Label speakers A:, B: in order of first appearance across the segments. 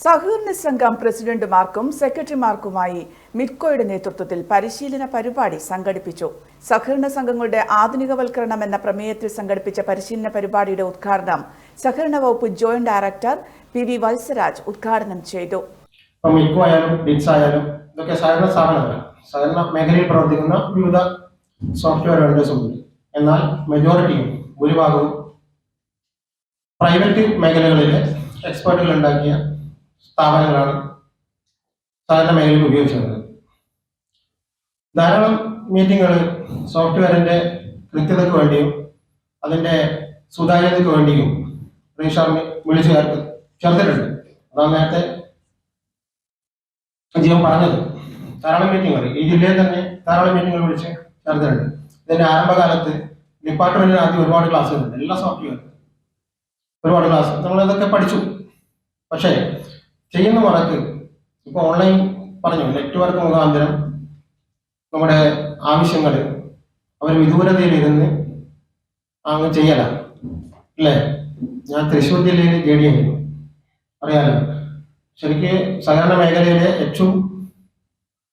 A: സഹകരണ സംഘം പ്രസിഡന്റുമാർക്കും സെക്രട്ടറിമാർക്കുമായി മിഡ്കോയുടെ നേതൃത്വത്തിൽ പരിശീലന പരിപാടി സംഘടിപ്പിച്ചു. സഹകരണ സംഘങ്ങളുടെ ആധുനികവൽക്കരണം എന്ന പ്രമേയത്തിൽ സംഘടിപ്പിച്ച പരിശീലന പരിപാടിയുടെ ഉദ്ഘാടനം സഹകരണ വകുപ്പ് ജോയിന്റ് ഡയറക്ടർ പി.വി. വത്സരാജ് ഉദ്ഘാടനം ചെയ്തു.
B: ഇതൊക്കെ സഹകരണ സ്ഥാപനങ്ങളാണ്. സഹകരണ മേഖലയിൽ പ്രവർത്തിക്കുന്ന വിവിധ സോഫ്റ്റ്വെയർ വെണ്ടേഴ്സ് ഉണ്ട്. എന്നാൽ മെജോറിറ്റിയും ഭൂരിഭാഗവും പ്രൈവറ്റ് മേഖലകളിലെ എക്സ്പേർട്ടുകൾ ഉണ്ടാക്കിയ സ്ഥാപനങ്ങളാണ് സഹകരണ മേഖലയിൽ ഉപയോഗിച്ചിരുന്നത്. ധാരാളം മീറ്റിങ്ങുകൾ സോഫ്റ്റ്വെയറിന്റെ കൃത്യതയ്ക്ക് വേണ്ടിയും അതിന്റെ സുതാര്യതയ്ക്ക് വേണ്ടിയും റീഷാർമി വിളിച്ചു ചേർത്തിട്ടുണ്ട്. അതാണ് നേരത്തെ ജീവൻ പറഞ്ഞത്. ധാരാളം മീറ്റിങ്ങുകൾ ഈ ജില്ലയിൽ തന്നെ ധാരാളം മീറ്റിങ്ങുകൾ വിളിച്ച് ചേർത്തിട്ടുണ്ട്. ഇതിന്റെ ആരംഭകാലത്ത് ഡിപ്പാർട്ട്മെന്റിന് ആദ്യം ഒരുപാട് ക്ലാസ്സുകളുണ്ട്. എല്ലാ സോഫ്റ്റ്വെയർ ഒരുപാട് ക്ലാസ് നമ്മളിതൊക്കെ പഠിച്ചു. പക്ഷേ ചെയ്യുന്ന വർക്ക് ഇപ്പോൾ ഓൺലൈൻ പറഞ്ഞു നെറ്റ്വർക്ക് മുഖാന്തരം നമ്മുടെ ആവശ്യങ്ങൾ അവർ വിദൂരതയിലിരുന്ന് അങ്ങ് ചെയ്യല അല്ലേ. ഞാൻ തൃശ്ശൂർ ജില്ലയിൽ JD ആയിരുന്നു, അറിയാലോ. ശരിക്ക് സഹകരണ മേഖലയിലെ ഏറ്റവും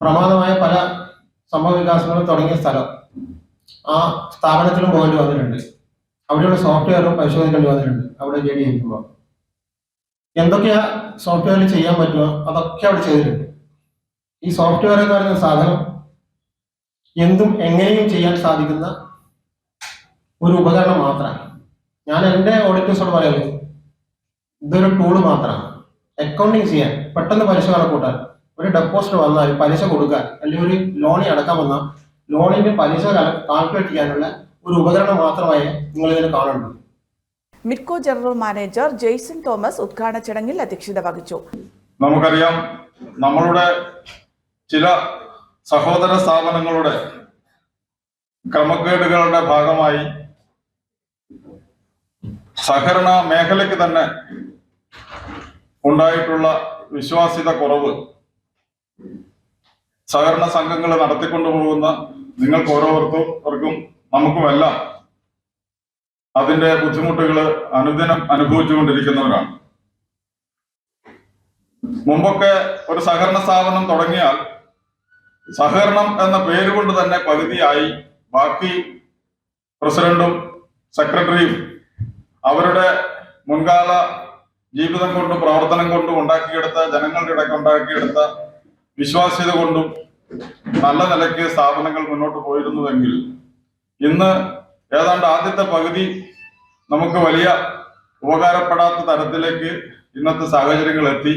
B: പ്രമാദമായ പല സംഭവ വികാസങ്ങളും തുടങ്ങിയ സ്ഥലം. ആ സ്ഥാപനത്തിലും പോകേണ്ടി വന്നിട്ടുണ്ട്. അവിടെയുള്ള സോഫ്റ്റ്വെയറും പരിശോധിക്കേണ്ടി വന്നിട്ടുണ്ട്. അവിടെ JD ആയിരിക്കുമ്പോൾ എന്തൊക്കെയാ സോഫ്റ്റ്വെയറിൽ ചെയ്യാൻ പറ്റുമോ അതൊക്കെ അവിടെ ചെയ്തിട്ടുണ്ട്. ഈ സോഫ്റ്റ്വെയർ എന്ന് പറയുന്ന സാധനം എന്തും എങ്ങനെയും ചെയ്യാൻ സാധിക്കുന്ന ഒരു ഉപകരണം മാത്രമാണ്. ഞാൻ എൻ്റെ ഓഡിറ്റേഴ്സോട് പറയുന്നത് ഇതൊരു ടൂള് മാത്രമാണ്. അക്കൗണ്ടിങ് ചെയ്യാൻ, പെട്ടെന്ന് പലിശ കണക്കൂട്ടാൻ, ഒരു ഡെപ്പോസിറ്റ് വന്നാൽ പലിശ കൊടുക്കാൻ, അല്ലെങ്കിൽ ഒരു ലോണി അടക്കാൻ വന്നാൽ ലോണിന്റെ പലിശ കാൽക്കുലേറ്റ് ചെയ്യാനുള്ള ഒരു ഉപകരണം മാത്രമായി നിങ്ങൾ ഇതിനെ കാണുന്നുണ്ട്.
A: മിഡ്കോ ജനറൽ മാനേജർ ജെയ്സൺ തോമസ് ഉദ്ഘാടന ചടങ്ങിൽ അധ്യക്ഷത വഹിച്ചു.
C: നമുക്കറിയാം, നമ്മളുടെ ചില സഹോദര സ്ഥാപനങ്ങളുടെ ക്രമക്കേടുകളുടെ ഭാഗമായി സഹകരണ മേഖലയ്ക്ക് തന്നെ ഉണ്ടായിട്ടുള്ള വിശ്വാസ്യത കുറവ് സഹകരണ സംഘങ്ങൾ നടത്തിക്കൊണ്ടുപോകുന്ന നിങ്ങൾക്ക് ഓരോരുത്തർക്കും നമുക്കുമെല്ലാം അതിന്റെ ബുദ്ധിമുട്ടുകൾ അനുദിനം അനുഭവിച്ചുകൊണ്ടിരിക്കുന്നവരാണ്. മുമ്പൊക്കെ ഒരു സഹകരണ സ്ഥാപനം തുടങ്ങിയാൽ സഹകരണം എന്ന പേരുകൊണ്ട് തന്നെ പകുതിയായി ബാക്കി പ്രസിഡന്റും സെക്രട്ടറിയും അവരുടെ മുൻകാല ജീവിതം കൊണ്ടും പ്രവർത്തനം കൊണ്ടും ഉണ്ടാക്കിയെടുത്ത, ജനങ്ങളുടെ ഇടയ്ക്ക് ഉണ്ടാക്കിയെടുത്ത വിശ്വാസ്യത കൊണ്ടും നല്ല നിലയ്ക്ക് സ്ഥാപനങ്ങൾ മുന്നോട്ട് പോയിരുന്നുവെങ്കിൽ ഇന്ന് ഏതാണ്ട് ആദ്യത്തെ പകുതി നമുക്ക് വലിയ ഉപകാരപ്പെടാത്ത തരത്തിലേക്ക് ഇന്നത്തെ സാഹചര്യങ്ങൾ എത്തി.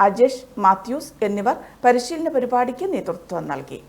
A: അജേഷ്, മാത്യൂസ് എന്നിവർ പരിശീലന പരിപാടിക്ക് നേതൃത്വം നൽകി.